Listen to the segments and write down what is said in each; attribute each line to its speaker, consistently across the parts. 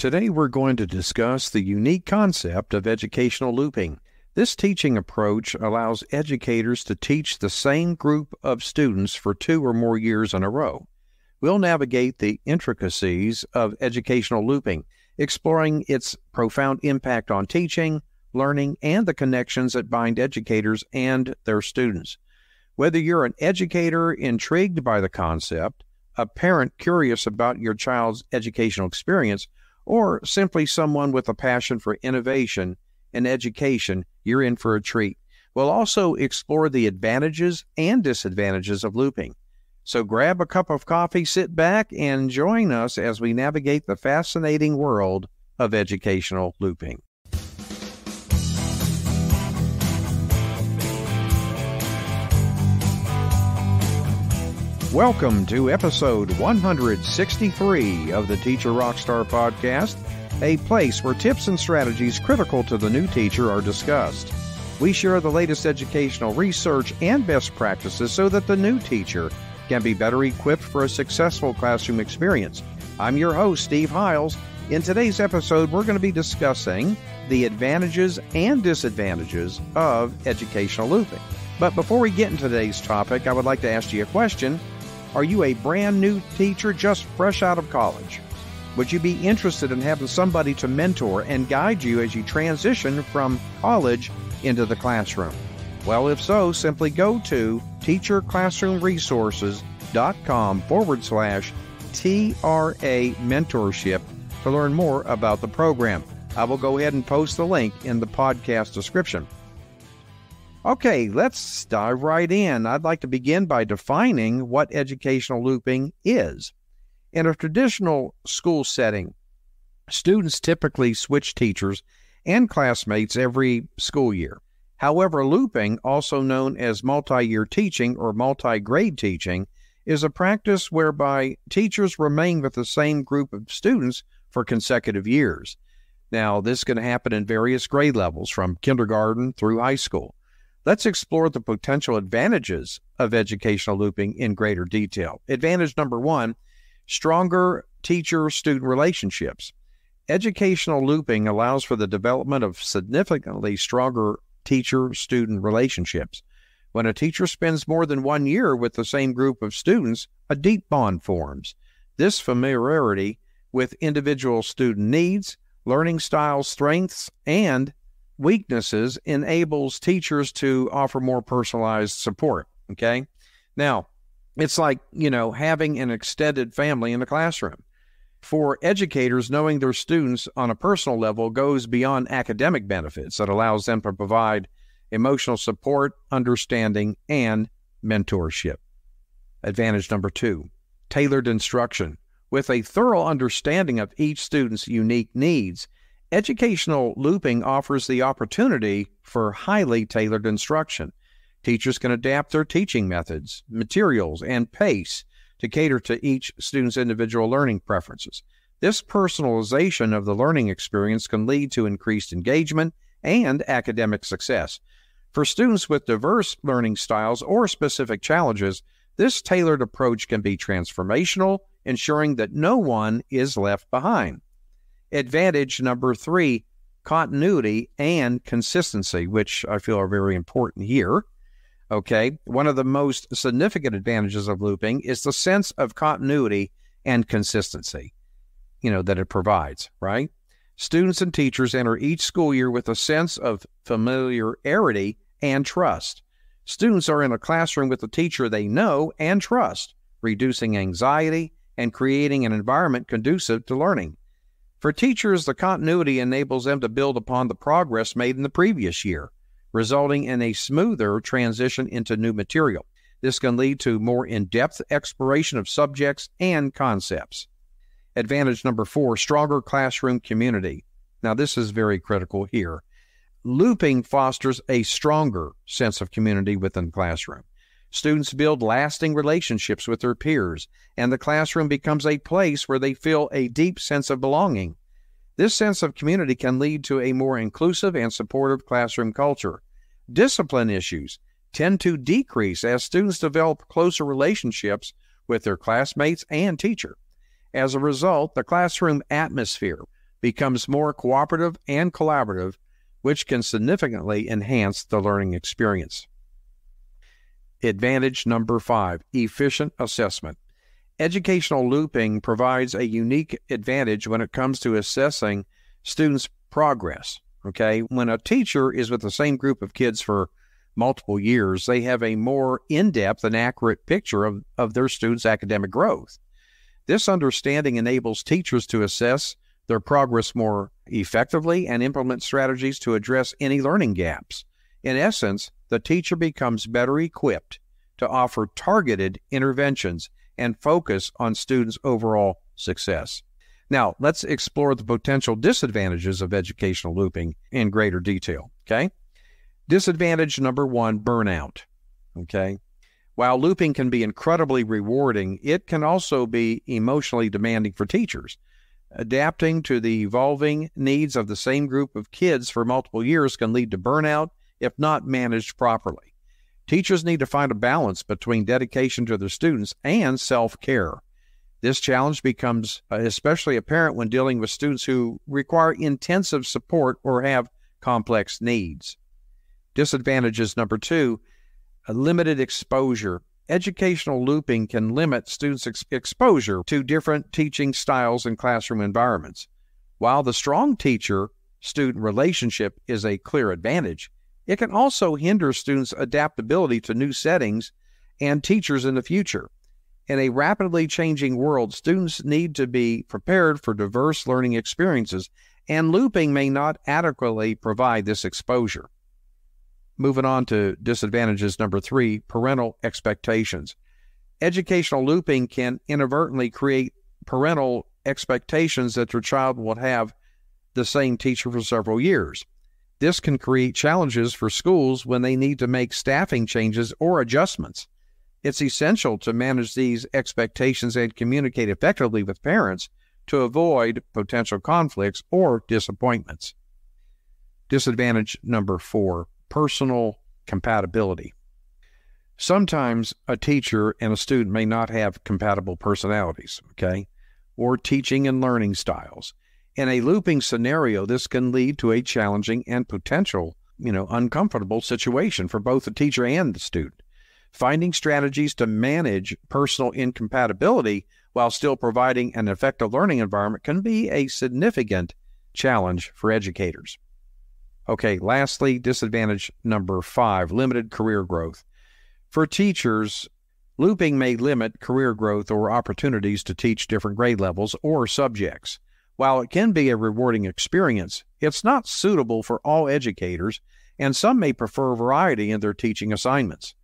Speaker 1: Today we're going to discuss the unique concept of educational looping. This teaching approach allows educators to teach the same group of students for 2 or more years in a row. We'll navigate the intricacies of educational looping, exploring its profound impact on teaching, learning, and the connections that bind educators and their students. Whether you're an educator intrigued by the concept, a parent curious about your child's educational experience, or simply someone with a passion for innovation and education, you're in for a treat. We'll also explore the advantages and disadvantages of looping. So grab a cup of coffee, sit back, and join us as we navigate the fascinating world of educational looping. Welcome to episode 163 of the Teacher Rockstar Podcast, a place where tips and strategies critical to the new teacher are discussed. We share the latest educational research and best practices so that the new teacher can be better equipped for a successful classroom experience. I'm your host, Steve Hiles. In today's episode, we're going to be discussing the advantages and disadvantages of educational looping. But before we get into today's topic, I would like to ask you a question. Are you a brand new teacher just fresh out of college? Would you be interested in having somebody to mentor and guide you as you transition from college into the classroom? Well, if so, simply go to teacherclassroomresources.com/TRA mentorship to learn more about the program. I will go ahead and post the link in the podcast description. Okay, let's dive right in. I'd like to begin by defining what educational looping is. In a traditional school setting, students typically switch teachers and classmates every school year. However, looping, also known as multi-year teaching or multi-grade teaching, is a practice whereby teachers remain with the same group of students for consecutive years. Now, this can happen in various grade levels, from kindergarten through high school. Let's explore the potential advantages of educational looping in greater detail. Advantage number 1, stronger teacher-student relationships. Educational looping allows for the development of significantly stronger teacher-student relationships. When a teacher spends more than 1 year with the same group of students, a deep bond forms. This familiarity with individual student needs, learning styles, strengths, and weaknesses enables teachers to offer more personalized support, okay? Now, it's like, having an extended family in the classroom. For educators, knowing their students on a personal level goes beyond academic benefits. It allows them to provide emotional support, understanding, and mentorship. Advantage number 2, tailored instruction. With a thorough understanding of each student's unique needs, educational looping offers the opportunity for highly tailored instruction. Teachers can adapt their teaching methods, materials, and pace to cater to each student's individual learning preferences. This personalization of the learning experience can lead to increased engagement and academic success. For students with diverse learning styles or specific challenges, this tailored approach can be transformational, ensuring that no one is left behind. Advantage number 3, continuity and consistency, which I feel are very important here. Okay, one of the most significant advantages of looping is the sense of continuity and consistency, that it provides, right? Students and teachers enter each school year with a sense of familiarity and trust. Students are in a classroom with a teacher they know and trust, reducing anxiety and creating an environment conducive to learning. For teachers, the continuity enables them to build upon the progress made in the previous year, resulting in a smoother transition into new material. This can lead to more in-depth exploration of subjects and concepts. Advantage number 4, stronger classroom community. Now, this is very critical here. Looping fosters a stronger sense of community within the classroom. Students build lasting relationships with their peers, and the classroom becomes a place where they feel a deep sense of belonging. This sense of community can lead to a more inclusive and supportive classroom culture. Discipline issues tend to decrease as students develop closer relationships with their classmates and teacher. As a result, the classroom atmosphere becomes more cooperative and collaborative, which can significantly enhance the learning experience. Advantage number 5, efficient assessment. Educational looping provides a unique advantage when it comes to assessing students' progress. Okay, when a teacher is with the same group of kids for multiple years, they have a more in-depth and accurate picture of their students' academic growth. This understanding enables teachers to assess their progress more effectively and implement strategies to address any learning gaps. In essence, the teacher becomes better equipped to offer targeted interventions and focus on students' overall success. Now, let's explore the potential disadvantages of educational looping in greater detail, okay? Disadvantage number 1, burnout, okay? While looping can be incredibly rewarding, it can also be emotionally demanding for teachers. Adapting to the evolving needs of the same group of kids for multiple years can lead to burnout if not managed properly. Teachers need to find a balance between dedication to their students and self-care. This challenge becomes especially apparent when dealing with students who require intensive support or have complex needs. Disadvantages number 2, a limited exposure. Educational looping can limit students' exposure to different teaching styles and classroom environments. While the strong teacher-student relationship is a clear advantage, it can also hinder students' adaptability to new settings and teachers in the future. In a rapidly changing world, students need to be prepared for diverse learning experiences, and looping may not adequately provide this exposure. Moving on to disadvantages number 3, parental expectations. Educational looping can inadvertently create parental expectations that their child will have the same teacher for several years. This can create challenges for schools when they need to make staffing changes or adjustments. It's essential to manage these expectations and communicate effectively with parents to avoid potential conflicts or disappointments. Disadvantage number 4, personal compatibility. Sometimes a teacher and a student may not have compatible personalities, okay, or teaching and learning styles. In a looping scenario, this can lead to a challenging and potential, uncomfortable situation for both the teacher and the student. Finding strategies to manage personal incompatibility while still providing an effective learning environment can be a significant challenge for educators. Okay, lastly, disadvantage number 5, limited career growth. For teachers, looping may limit career growth or opportunities to teach different grade levels or subjects. While it can be a rewarding experience, it's not suitable for all educators, and some may prefer variety in their teaching assignments.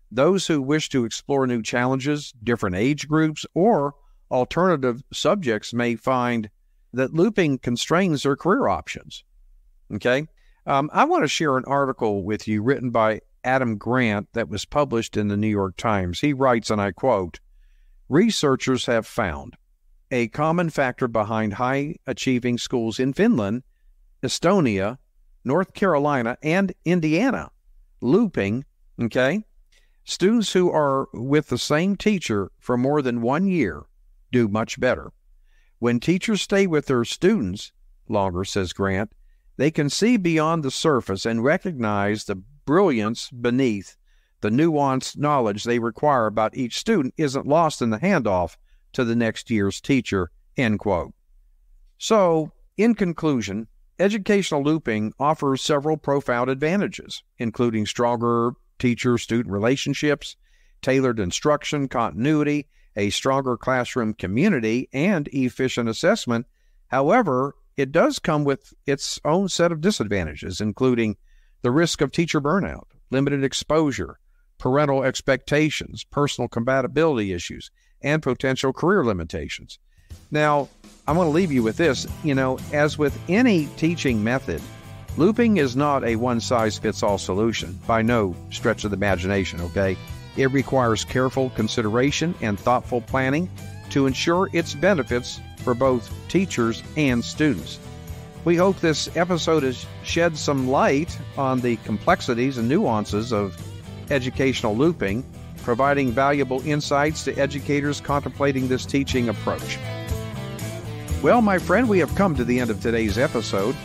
Speaker 1: Those who wish to explore new challenges, different age groups, or alternative subjects may find that looping constrains their career options. Okay? I want to share an article with you written by Adam Grant that was published in the New York Times. He writes, and I quote, "Researchers have found a common factor behind high-achieving schools in Finland, Estonia, North Carolina, and Indiana. Looping, okay? Students who are with the same teacher for more than 1 year do much better. When teachers stay with their students longer," says Grant, "they can see beyond the surface and recognize the brilliance beneath. The nuanced knowledge they require about each student isn't lost in the handoff to the next year's teacher," end quote. So, in conclusion, educational looping offers several profound advantages, including stronger teacher-student relationships, tailored instruction, continuity, a stronger classroom community, and efficient assessment. However, it does come with its own set of disadvantages, including the risk of teacher burnout, limited exposure, parental expectations, personal compatibility issues, and potential career limitations. Now, I want to leave you with this. As with any teaching method, looping is not a one-size-fits-all solution, by no stretch of the imagination, okay? It requires careful consideration and thoughtful planning to ensure its benefits for both teachers and students. We hope this episode has shed some light on the complexities and nuances of educational looping, providing valuable insights to educators contemplating this teaching approach. Well, my friend, we have come to the end of today's episode.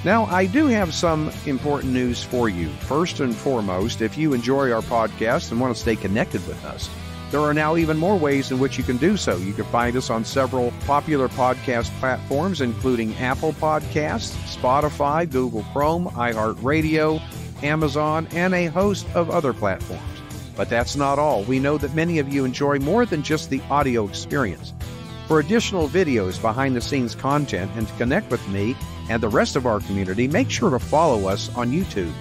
Speaker 1: Now, I do have some important news for you. First and foremost, if you enjoy our podcast and want to stay connected with us, there are now even more ways in which you can do so. You can find us on several popular podcast platforms, including Apple Podcasts, Spotify, Google Chrome, iHeartRadio, Amazon, and a host of other platforms. But that's not all. We know that many of you enjoy more than just the audio experience. For additional videos, behind-the-scenes content, and to connect with me and the rest of our community, make sure to follow us on YouTube.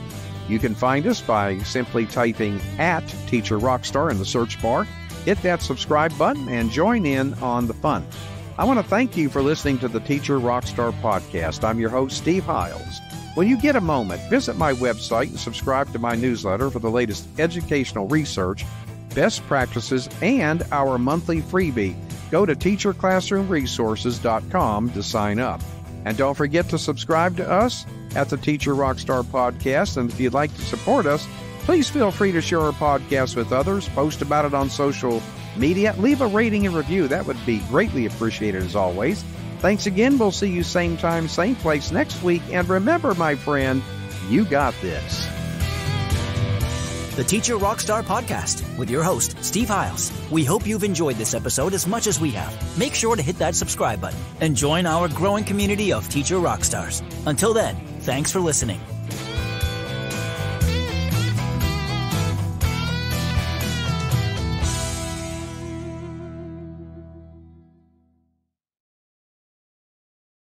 Speaker 1: You can find us by simply typing @TeacherRockstar in the search bar, hit that subscribe button, and join in on the fun. I want to thank you for listening to the Teacher Rockstar podcast. I'm your host, Steve Hiles. When you get a moment, visit my website and subscribe to my newsletter for the latest educational research, best practices, and our monthly freebie. Go to teacherclassroomresources.com to sign up. And don't forget to subscribe to us at the Teacher Rockstar Podcast. And if you'd like to support us, please feel free to share our podcast with others, post about it on social media, leave a rating and review. That would be greatly appreciated as always. Thanks again. We'll see you same time, same place next week. And remember, my friend, you got this.
Speaker 2: The Teacher Rockstar Podcast with your host, Steve Hiles. We hope you've enjoyed this episode as much as we have. Make sure to hit that subscribe button and join our growing community of Teacher Rockstars. Until then, thanks for listening.